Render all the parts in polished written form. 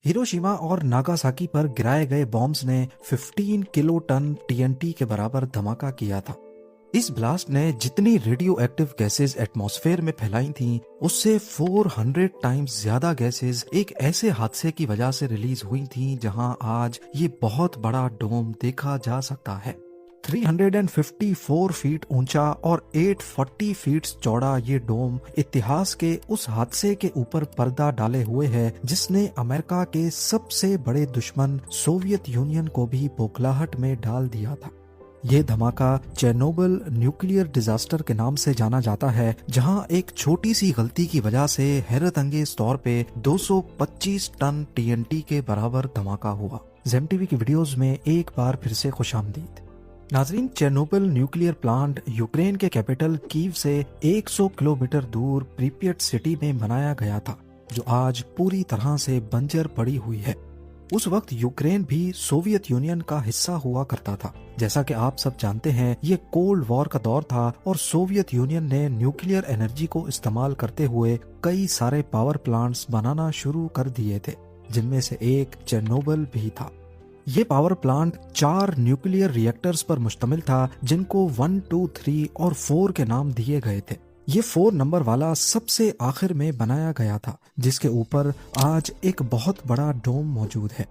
Hiroshima और Nagasaki पर गिराए गए बॉम्ब्स ने 15 किलो टन टीएनटी के बराबर धमाका किया था। इस ब्लास्ट ने जितनी रेडियो एक्टिव गैसेज एटमॉस्फेयर में फैलाई थीं, उससे 400 टाइम्स ज्यादा गैसेज एक ऐसे हादसे की वजह से रिलीज हुई थीं जहां आज ये बहुत बड़ा डोम देखा जा सकता है। 354 फीट ऊंचा और 840 फीट चौड़ा ये डोम इतिहास के उस हादसे के ऊपर पर्दा डाले हुए है जिसने अमेरिका के सबसे बड़े दुश्मन सोवियत यूनियन को भी बौखलाहट में डाल दिया था। ये धमाका चेर्नोबिल न्यूक्लियर डिजास्टर के नाम से जाना जाता है, जहां एक छोटी सी गलती की वजह से हैरत अंगेज तौर पे 225 टन टीएनटी के बराबर धमाका हुआ। जेम टीवी की वीडियोस में एक बार फिर से खुशामदीद। नाजरीन, चेर्नोबिल न्यूक्लियर प्लांट यूक्रेन के कैपिटल कीव से 100 किलोमीटर दूर प्रीपियट सिटी में बनाया गया था, जो आज पूरी तरह से बंजर पड़ी हुई है। उस वक्त यूक्रेन भी सोवियत यूनियन का हिस्सा हुआ करता था। जैसा कि आप सब जानते हैं, ये कोल्ड वॉर का दौर था और सोवियत यूनियन ने न्यूक्लियर एनर्जी को इस्तेमाल करते हुए कई सारे पावर प्लांट्स बनाना शुरू कर दिए थे, जिनमें से एक चेर्नोबिल भी था। ये पावर प्लांट 4 न्यूक्लियर रिएक्टर्स पर मुश्तमिल था, जिनको 1, 2, 3 और 4 के नाम दिए गए थे। ये 4 नंबर वाला सबसे आखिर में बनाया गया था, जिसके ऊपर आज एक बहुत बड़ा डोम मौजूद है।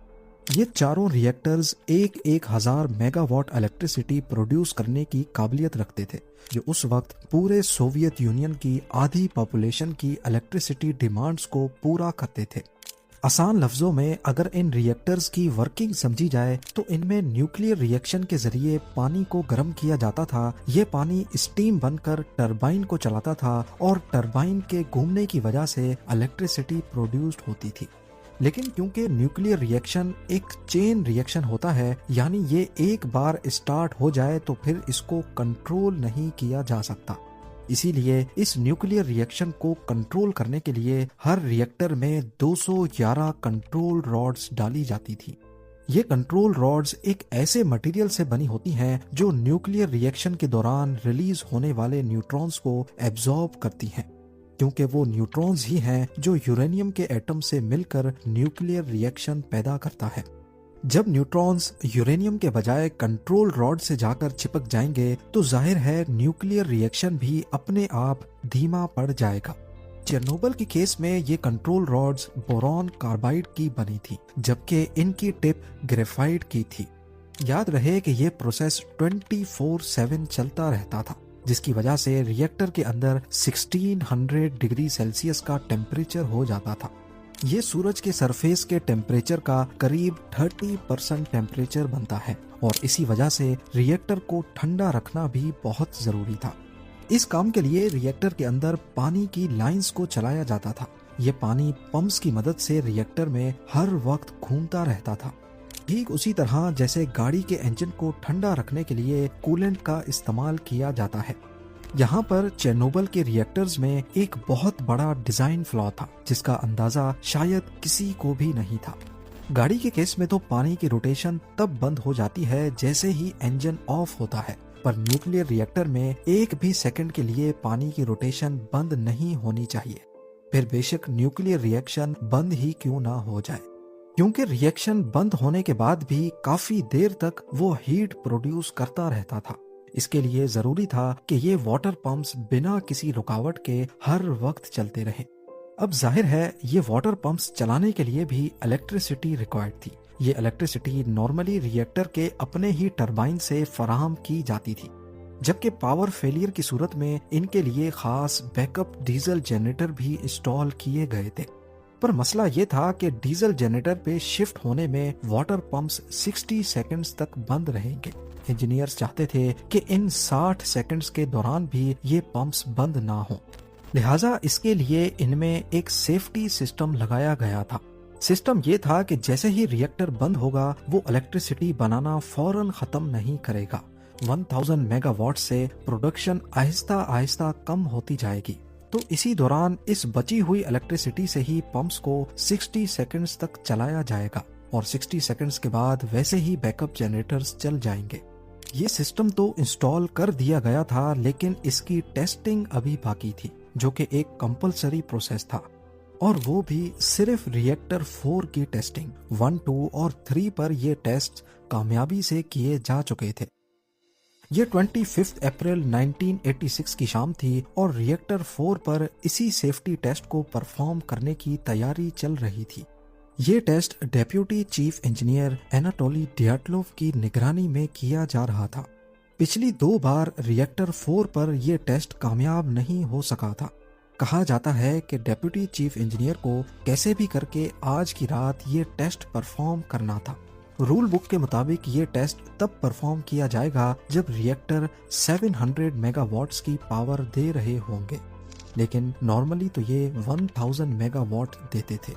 ये चारों रिएक्टर्स 1000 मेगावाट इलेक्ट्रिसिटी प्रोड्यूस करने की काबिलियत रखते थे, जो उस वक्त पूरे सोवियत यूनियन की आधी पॉपुलेशन की इलेक्ट्रिसिटी डिमांड्स को पूरा करते थे। आसान लफ्जों में अगर इन रिएक्टर्स की वर्किंग समझी जाए तो इनमें न्यूक्लियर रिएक्शन के जरिए पानी को गर्म किया जाता था। ये पानी स्टीम बनकर टरबाइन को चलाता था और टरबाइन के घूमने की वजह से इलेक्ट्रिसिटी प्रोड्यूस्ड होती थी। लेकिन क्योंकि न्यूक्लियर रिएक्शन एक चेन रिएक्शन होता है, यानी ये एक बार स्टार्ट हो जाए तो फिर इसको कंट्रोल नहीं किया जा सकता, इसीलिए इस न्यूक्लियर रिएक्शन को कंट्रोल करने के लिए हर रिएक्टर में 211 कंट्रोल रॉड्स डाली जाती थी। ये कंट्रोल रॉड्स एक ऐसे मटेरियल से बनी होती हैं जो न्यूक्लियर रिएक्शन के दौरान रिलीज होने वाले न्यूट्रॉन्स को एब्जॉर्ब करती हैं, क्योंकि वो न्यूट्रॉन्स ही हैं जो यूरेनियम के एटम से मिलकर न्यूक्लियर रिएक्शन पैदा करता है। जब न्यूट्रॉन्स यूरेनियम के बजाय कंट्रोल रॉड से जाकर चिपक जाएंगे तो जाहिर है न्यूक्लियर रिएक्शन भी अपने आप धीमा पड़ जाएगा। चेर्नोबिल के केस में ये कंट्रोल रॉड्स बोरॉन कार्बाइड की बनी थी, जबकि इनकी टिप ग्रेफाइट की थी। याद रहे कि ये प्रोसेस 24/7 चलता रहता था, जिसकी वजह से रिएक्टर के अंदर 1600 डिग्री सेल्सियस का टेम्परेचर हो जाता था। ये सूरज के सरफेस के टेम्परेचर का करीब 30% टेम्परेचर बनता है और इसी वजह से रिएक्टर को ठंडा रखना भी बहुत जरूरी था। इस काम के लिए रिएक्टर के अंदर पानी की लाइंस को चलाया जाता था। ये पानी पंप्स की मदद से रिएक्टर में हर वक्त घूमता रहता था, ठीक उसी तरह जैसे गाड़ी के इंजन को ठंडा रखने के लिए कूलेंट का इस्तेमाल किया जाता है। यहाँ पर चेर्नोबिल के रिएक्टर्स में एक बहुत बड़ा डिजाइन फ्लॉ था, जिसका अंदाजा शायद किसी को भी नहीं था। गाड़ी के केस में तो पानी की रोटेशन तब बंद हो जाती है जैसे ही इंजन ऑफ होता है, पर न्यूक्लियर रिएक्टर में एक भी सेकंड के लिए पानी की रोटेशन बंद नहीं होनी चाहिए, फिर बेशक न्यूक्लियर रिएक्शन बंद ही क्यों ना हो जाए, क्योंकि रिएक्शन बंद होने के बाद भी काफी देर तक वो हीट प्रोड्यूस करता रहता था। इसके लिए जरूरी था कि ये वाटर पंप्स बिना किसी रुकावट के हर वक्त चलते रहे। अब जाहिर है ये वाटर पंप्स चलाने के लिए भी इलेक्ट्रिसिटी रिक्वायर्ड थी। ये इलेक्ट्रिसिटी नॉर्मली रिएक्टर के अपने ही टरबाइन से फराहम की जाती थी, जबकि पावर फेलियर की सूरत में इनके लिए खास बैकअप डीजल जनरेटर भी इंस्टॉल किए गए थे। पर मसला ये था कि डीजल जनरेटर पे शिफ्ट होने में वाटर पंप्स 60 सेकंड्स तक बंद रहेंगे। इंजीनियर्स चाहते थे कि इन 60 सेकंड्स के दौरान भी ये पंप्स बंद ना हो, लिहाजा इसके लिए इनमें एक सेफ्टी सिस्टम लगाया गया था। सिस्टम ये था कि जैसे ही रिएक्टर बंद होगा वो इलेक्ट्रिसिटी बनाना फौरन खत्म नहीं करेगा। 1000 मेगावाट से प्रोडक्शन आहिस्ता आहिस्ता कम होती जाएगी, तो इसी दौरान इस बची हुई इलेक्ट्रिसिटी से ही पंप्स को 60 सेकंड्स तक चलाया जाएगा और 60 सेकंड्स के बाद वैसे ही बैकअप जनरेटर्स चल जाएंगे। ये सिस्टम तो इंस्टॉल कर दिया गया था, लेकिन इसकी टेस्टिंग अभी बाकी थी, जो कि एक कंपलसरी प्रोसेस था। और वो भी सिर्फ रिएक्टर 4 की टेस्टिंग। 1, 2 और 3 पर ये टेस्ट कामयाबी से किए जा चुके थे। ये 25 अप्रैल 1986 की शाम थी और रिएक्टर 4 पर इसी सेफ्टी टेस्ट को परफॉर्म करने की तैयारी चल रही थी। ये test deputy chief engineer Anatoly Dyatlov की निगरानी में किया जा रहा था। पिछली 2 बार रिएक्टर 4 पर यह टेस्ट कामयाब नहीं हो सका था। कहा जाता है कि डेप्यूटी चीफ इंजीनियर को कैसे भी करके आज की रात ये टेस्ट परफॉर्म करना था। रूल बुक के मुताबिक ये टेस्ट तब परफॉर्म किया जाएगा जब रिएक्टर 700 मेगावाट्स की पावर दे रहे होंगे, लेकिन नॉर्मली तो ये 1000 मेगावाट देते थे।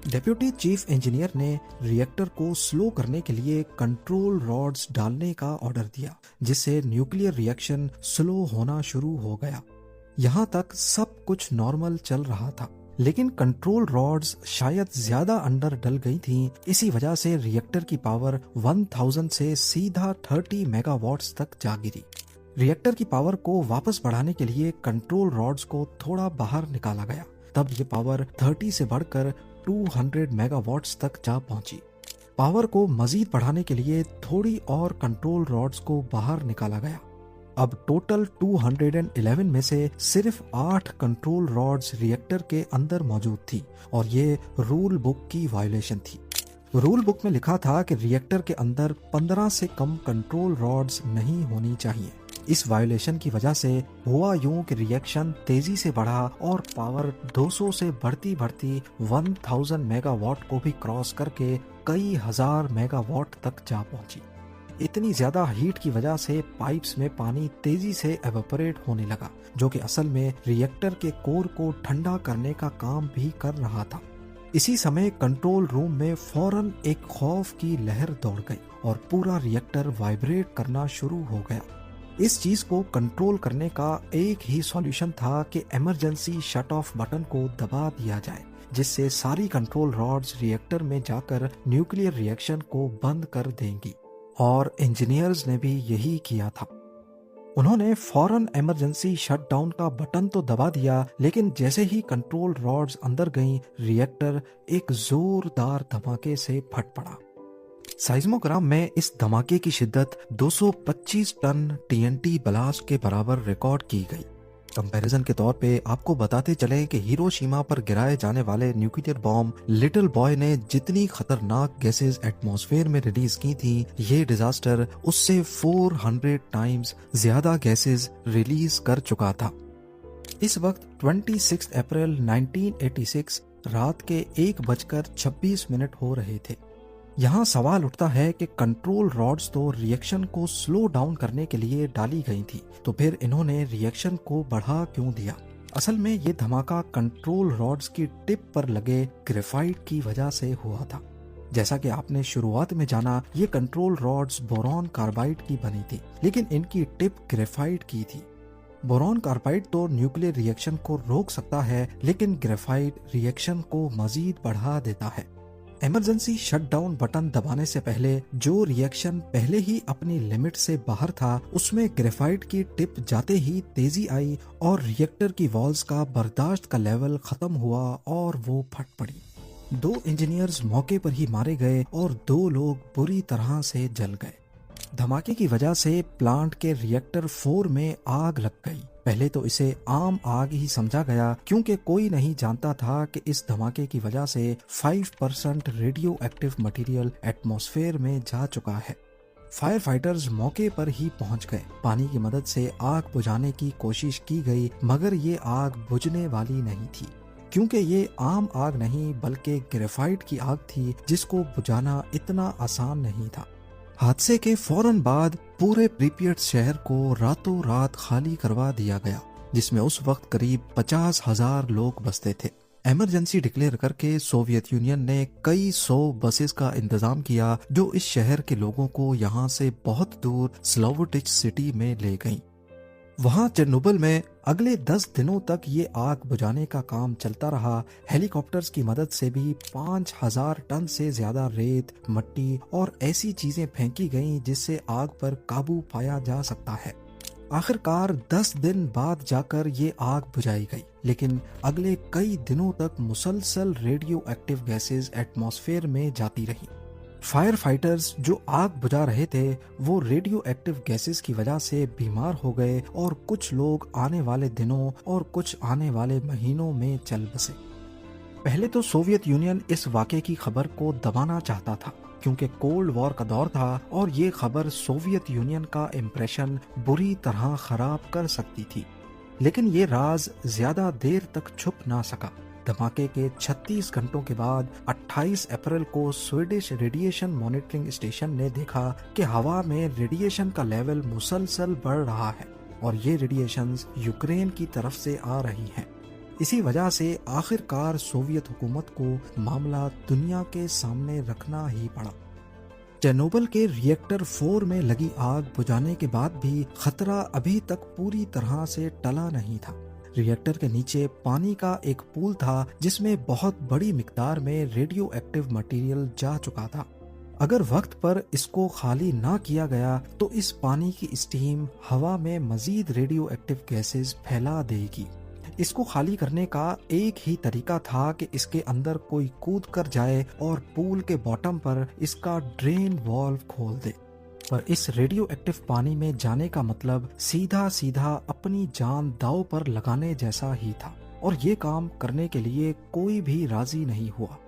डेप्यूटी चीफ इंजीनियर ने रिएक्टर को स्लो करने के लिए कंट्रोल रॉड्स डालने का ऑर्डर दिया, जिससे न्यूक्लियर रिएक्शन स्लो होना शुरू हो गया। यहाँ तक सब कुछ नॉर्मल चल रहा था, लेकिन कंट्रोल रॉड्स शायद ज्यादा अंदर डल गई थीं। इसी वजह से रिएक्टर की पावर 1000 से सीधा 30 मेगावाट्स तक जा गिरी। रिएक्टर की पावर को वापस बढ़ाने के लिए कंट्रोल रॉड्स को थोड़ा बाहर निकाला गया। तब ये पावर 30 से बढ़कर 200 मेगावाट्स तक जा पहुंची। पावर को मजीद बढ़ाने के लिए थोड़ी और कंट्रोल रॉड्स को बाहर निकाला गया। अब टोटल 211 में से सिर्फ 8 कंट्रोल रॉड्स रिएक्टर के अंदर मौजूद थी और ये रूल बुक की वायलेशन थी। रूल बुक में लिखा था कि रिएक्टर के अंदर 15 से कम कंट्रोल रॉड्स नहीं होनी चाहिए। इस वायलेशन की वजह से हुआ यूं कि रिएक्शन तेजी से बढ़ा और पावर 200 से बढ़ती बढ़ती 1000 मेगावाट को भी क्रॉस करके कई हजार मेगावाट तक जा पहुंची। इतनी ज्यादा हीट की वजह से पाइप्स में पानी तेजी से एवेपोरेट होने लगा, जो कि असल में रिएक्टर के कोर को ठंडा करने का काम भी कर रहा था। इसी समय कंट्रोल रूम में फौरन एक खौफ की लहर दौड़ गई और पूरा रिएक्टर वाइब्रेट करना शुरू हो गया। इस चीज को कंट्रोल करने का एक ही सॉल्यूशन था कि इमरजेंसी शट ऑफ बटन को दबा दिया जाए, जिससे सारी कंट्रोल रॉड्स रिएक्टर में जाकर न्यूक्लियर रिएक्शन को बंद कर देंगी। और इंजीनियर्स ने भी यही किया था। उन्होंने फौरन इमरजेंसी शटडाउन का बटन तो दबा दिया, लेकिन जैसे ही कंट्रोल रॉड्स अंदर गईं, रिएक्टर एक जोरदार धमाके से फट पड़ा। साइज्मोग्राम में इस धमाके की शिद्दत 225 टन टीएनटी ब्लास्ट के बराबर रिकॉर्ड की गई। कंपैरिजन के तौर पे आपको बताते चले कि हिरोशिमा पर गिराए जाने वाले न्यूक्लियर बॉम्ब लिटिल बॉय ने जितनी खतरनाक गैसेस एटमॉस्फेयर में रिलीज की थी, ये डिजास्टर उससे 400 टाइम्स ज्यादा गैसेस रिलीज कर चुका था। इस वक्त 26 अप्रैल 1986 रात के 1:26 हो रहे थे। यहाँ सवाल उठता है कि कंट्रोल रॉड्स तो रिएक्शन को स्लो डाउन करने के लिए डाली गई थी, तो फिर इन्होंने रिएक्शन को बढ़ा क्यों दिया? असल में ये धमाका कंट्रोल रॉड्स की टिप पर लगे ग्रेफाइट की वजह से हुआ था। जैसा कि आपने शुरुआत में जाना, ये कंट्रोल रॉड्स बोरॉन कार्बाइड की बनी थी, लेकिन इनकी टिप ग्रेफाइट की थी। बोरॉन कार्बाइड तो न्यूक्लियर रिएक्शन को रोक सकता है, लेकिन ग्रेफाइट रिएक्शन को मजीद बढ़ा देता है। इमरजेंसी शटडाउन बटन दबाने से पहले जो रिएक्शन पहले ही अपनी लिमिट से बाहर था, उसमें ग्रेफाइट की टिप जाते ही तेजी आई और रिएक्टर की वॉल्स का बर्दाश्त का लेवल खत्म हुआ और वो फट पड़ी। 2 इंजीनियर्स मौके पर ही मारे गए और 2 लोग बुरी तरह से जल गए। धमाके की वजह से प्लांट के रिएक्टर 4 में आग लग गई। पहले तो इसे आम आग ही समझा गया, क्योंकि कोई नहीं जानता था कि इस धमाके की वजह से 5% रेडियो एक्टिव मटेरियल एटमॉस्फेयर में जा चुका है। फायर फाइटर्स मौके पर ही पहुंच गए। पानी की मदद से आग बुझाने की कोशिश की गई, मगर ये आग बुझने वाली नहीं थी, क्योंकि ये आम आग नहीं बल्कि ग्रेफाइट की आग थी, जिसको बुझाना इतना आसान नहीं था। हादसे के फौरन बाद पूरे प्रीपियट शहर को रातों रात खाली करवा दिया गया, जिसमें उस वक्त करीब 50,000 लोग बसते थे। इमरजेंसी डिक्लेयर करके सोवियत यूनियन ने कई 100 बसेस का इंतजाम किया, जो इस शहर के लोगों को यहाँ से बहुत दूर स्लोवोटिच सिटी में ले गईं। वहाँ चेरनोबिल में अगले 10 दिनों तक ये आग बुझाने का काम चलता रहा। हेलीकॉप्टर्स की मदद से भी 5000 टन से ज्यादा रेत, मिट्टी और ऐसी चीजें फेंकी गईं जिससे आग पर काबू पाया जा सकता है। आखिरकार 10 दिन बाद जाकर ये आग बुझाई गई, लेकिन अगले कई दिनों तक मुसलसल रेडियो एक्टिव गैसेज एटमॉस्फेयर में जाती रहीं। फायर फाइटर्स जो आग बुझा रहे थे वो रेडियो एक्टिव गैसेस की वजह से बीमार हो गए और कुछ लोग आने वाले दिनों और कुछ आने वाले महीनों में चल बसे। पहले तो सोवियत यूनियन इस वाक़े की खबर को दबाना चाहता था, क्योंकि कोल्ड वॉर का दौर था और ये खबर सोवियत यूनियन का इम्प्रेशन बुरी तरह खराब कर सकती थी। लेकिन ये राज ज्यादा देर तक छुप ना सका। धमाके के 36 घंटों के बाद 28 अप्रैल को स्वीडिश रेडिएशन मॉनिटरिंग स्टेशन ने देखा कि हवा में रेडिएशन का लेवल मुसलसल बढ़ रहा है और ये रेडिएशंस यूक्रेन की तरफ से आ रही हैं। इसी वजह से आखिरकार सोवियत हुकूमत को मामला दुनिया के सामने रखना ही पड़ा। चेर्नोबिल के रिएक्टर 4 में लगी आग बुझाने के बाद भी खतरा अभी तक पूरी तरह से टला नहीं था। रिएक्टर के नीचे पानी का एक पूल था जिसमें बहुत बड़ी मिकदार में रेडियो एक्टिव मटेरियल जा चुका था। अगर वक्त पर इसको खाली ना किया गया तो इस पानी की स्टीम हवा में मजीद रेडियो एक्टिव गैसेस फैला देगी। इसको खाली करने का एक ही तरीका था कि इसके अंदर कोई कूद कर जाए और पूल के बॉटम पर इसका ड्रेन वाल्व खोल दे। पर इस रेडियो एक्टिव पानी में जाने का मतलब सीधा सीधा अपनी जान दांव पर लगाने जैसा ही था और ये काम करने के लिए कोई भी राजी नहीं हुआ।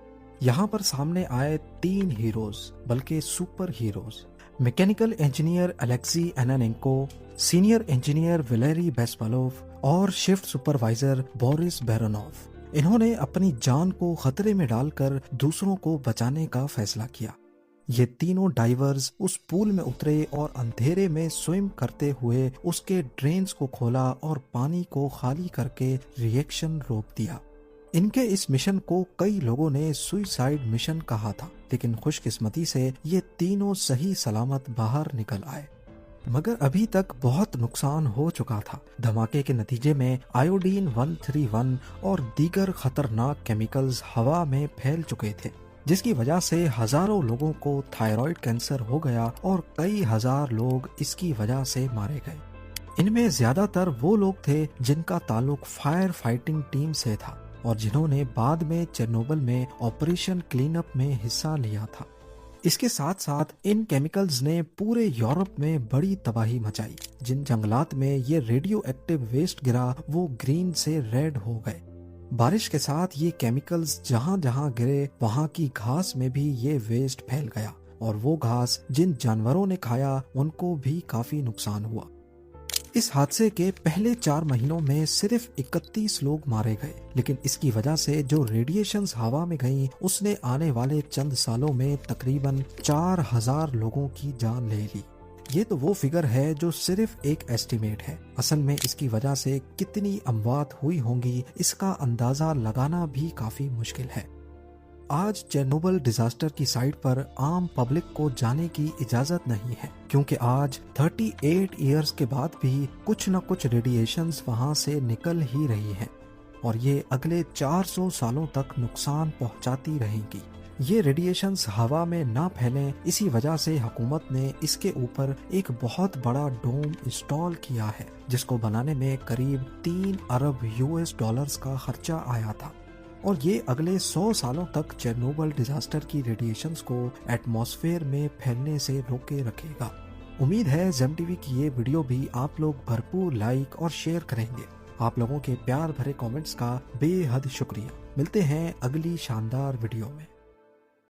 यहाँ पर सामने आए 3 हीरोज, बल्कि super heroes. Mechanical engineer Alexei Ananenko, senior engineer Valery Bespalov और शिफ्ट सुपरवाइजर बोरिस बेरोनोव। इन्होंने अपनी जान को खतरे में डालकर दूसरों को बचाने का फैसला किया। ये तीनों डाइवर्स उस पूल में उतरे और अंधेरे में स्विम करते हुए उसके ड्रेन्स को खोला और पानी को खाली करके रिएक्शन रोक दिया। इनके इस मिशन को कई लोगों ने सुसाइड मिशन कहा था, लेकिन खुशकिस्मती से ये तीनों सही सलामत बाहर निकल आए। मगर अभी तक बहुत नुकसान हो चुका था। धमाके के नतीजे में आयोडीन 131 और दीगर खतरनाक केमिकल्स हवा में फैल चुके थे, जिसकी वजह से हजारों लोगों को थायराइड कैंसर हो गया और कई हजार लोग इसकी वजह से मारे गए। इनमें ज्यादातर वो लोग थे जिनका ताल्लुक फायर फाइटिंग टीम से था और जिन्होंने बाद में चेर्नोबिल में ऑपरेशन क्लीन अप में हिस्सा लिया था। इसके साथ साथ इन केमिकल्स ने पूरे यूरोप में बड़ी तबाही मचाई। जिन जंगलात में ये रेडियो एक्टिव वेस्ट गिरा वो ग्रीन से रेड हो गए। बारिश के साथ ये केमिकल्स जहाँ जहाँ गिरे वहाँ की घास में भी ये वेस्ट फैल गया और वो घास जिन जानवरों ने खाया उनको भी काफी नुकसान हुआ। इस हादसे के पहले 4 महीनों में सिर्फ 31 लोग मारे गए, लेकिन इसकी वजह से जो रेडिएशंस हवा में गईं उसने आने वाले चंद सालों में तकरीबन 4000 लोगों की जान ले ली। ये तो वो फिगर है जो सिर्फ एक एस्टिमेट है। असल में इसकी वजह से कितनी अमवात हुई होंगी इसका अंदाजा लगाना भी काफी मुश्किल है। आज चेर्नोबिल डिजास्टर की साइट पर आम पब्लिक को जाने की इजाजत नहीं है, क्योंकि आज 38 इयर्स के बाद भी कुछ न कुछ रेडिएशंस वहां से निकल ही रही हैं और ये अगले 400 सालों तक नुकसान पहुंचाती रहेंगी। ये रेडिएशंस हवा में ना फैलें, इसी वजह से हुकूमत ने इसके ऊपर एक बहुत बड़ा डोम इंस्टॉल किया है, जिसको बनाने में करीब 3 अरब US डॉलर्स का खर्चा आया था और ये अगले 100 सालों तक चेर्नोबिल डिजास्टर की रेडिएशंस को एटमॉस्फेयर में फैलने से रोके रखेगा। उम्मीद है जेम टीवी की ये वीडियो भी आप लोग भरपूर लाइक और शेयर करेंगे। आप लोगों के प्यार भरे कमेंट्स का बेहद शुक्रिया। मिलते हैं अगली शानदार वीडियो में।